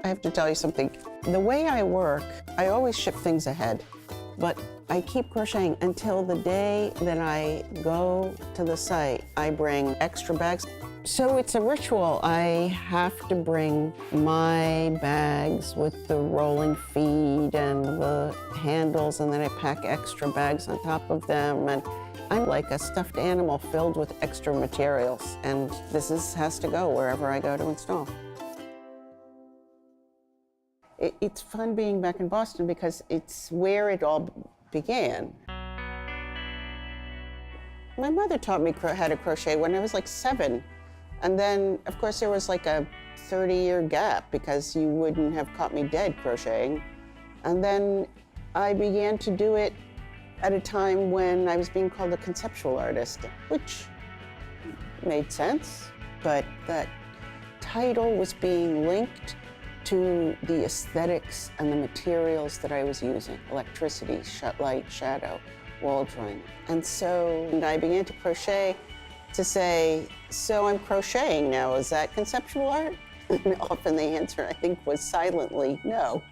I have to tell you something. The way I work, I always ship things ahead, but I keep crocheting until the day that I go to the site. I bring extra bags. So it's a ritual. I have to bring my bags with the rolling feet and the handles, and then I pack extra bags on top of them. And I'm like a stuffed animal filled with extra materials, and has to go wherever I go to install. It's fun being back in Boston because it's where it all began. My mother taught me how to crochet when I was like 7. And then, of course, there was like a 30-year gap because you wouldn't have caught me dead crocheting. And then I began to do it at a time when I was being called a conceptual artist, which made sense, but that title was being linked to the aesthetics and the materials that I was using: electricity, light, shadow, wall drawing. And so I began to crochet to say, so I'm crocheting now, is that conceptual art? And often the answer, I think, was silently no.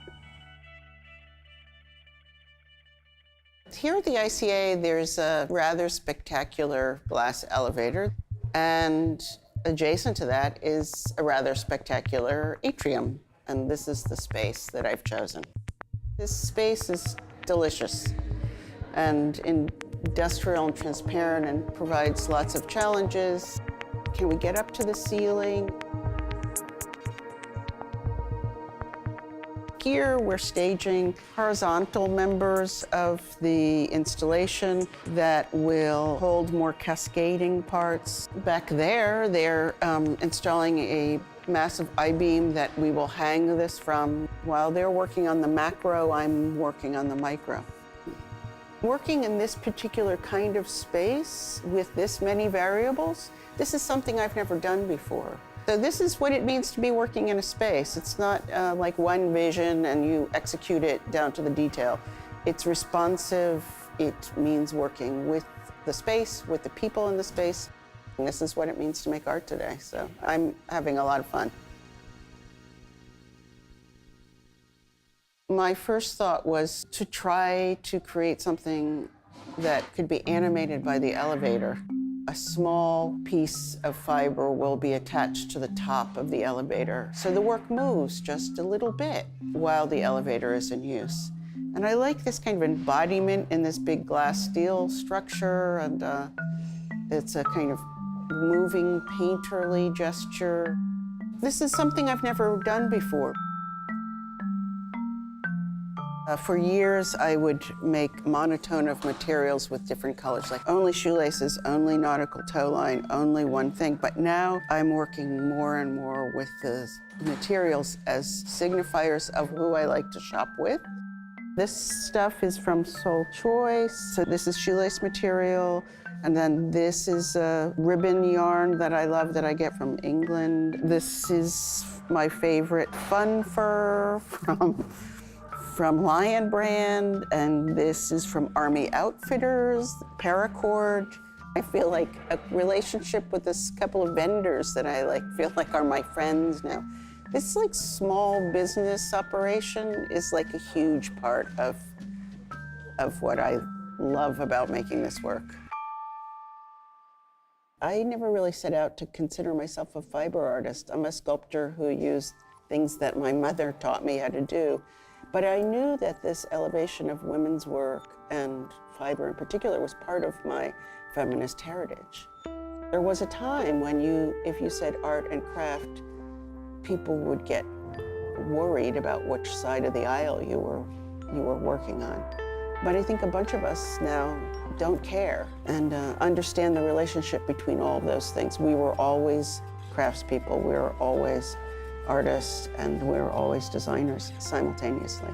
Here at the ICA, there's a rather spectacular glass elevator, and adjacent to that is a rather spectacular atrium. And this is the space that I've chosen. This space is delicious and industrial and transparent and provides lots of challenges. Can we get up to the ceiling? Here we're staging horizontal members of the installation that will hold more cascading parts. Back there, they're installing a massive I-beam that we will hang this from. While they're working on the macro, I'm working on the micro. Working in this particular kind of space with this many variables, this is something I've never done before. So this is what it means to be working in a space. It's not like one vision and you execute it down to the detail. It's responsive. It means working with the space, with the people in the space. And this is what it means to make art today. So I'm having a lot of fun. My first thought was to try to create something that could be animated by the elevator. A small piece of fiber will be attached to the top of the elevator, so the work moves just a little bit while the elevator is in use. And I like this kind of embodiment in this big glass steel structure, and it's a kind of moving painterly gesture. This is something I've never done before. For years, I would make monotone of materials with different colors, like only shoelaces, only nautical toe line, only one thing. But now I'm working more and more with the materials as signifiers of who I like to shop with. This stuff is from Soul Choice. So this is shoelace material. And then this is a ribbon yarn that I love that I get from England. This is my favorite fun fur from Lion Brand, and this is from Army Outfitters, Paracord. I feel like a relationship with this couple of vendors that I feel like are my friends now. This small business operation is a huge part of what I love about making this work. I never really set out to consider myself a fiber artist. I'm a sculptor who used things that my mother taught me how to do. But I knew that this elevation of women's work, and fiber in particular, was part of my feminist heritage. There was a time when if you said art and craft, people would get worried about which side of the aisle you were working on. But I think a bunch of us now don't care and understand the relationship between all of those things. We were always craftspeople, we were always artists, and we're always designers simultaneously.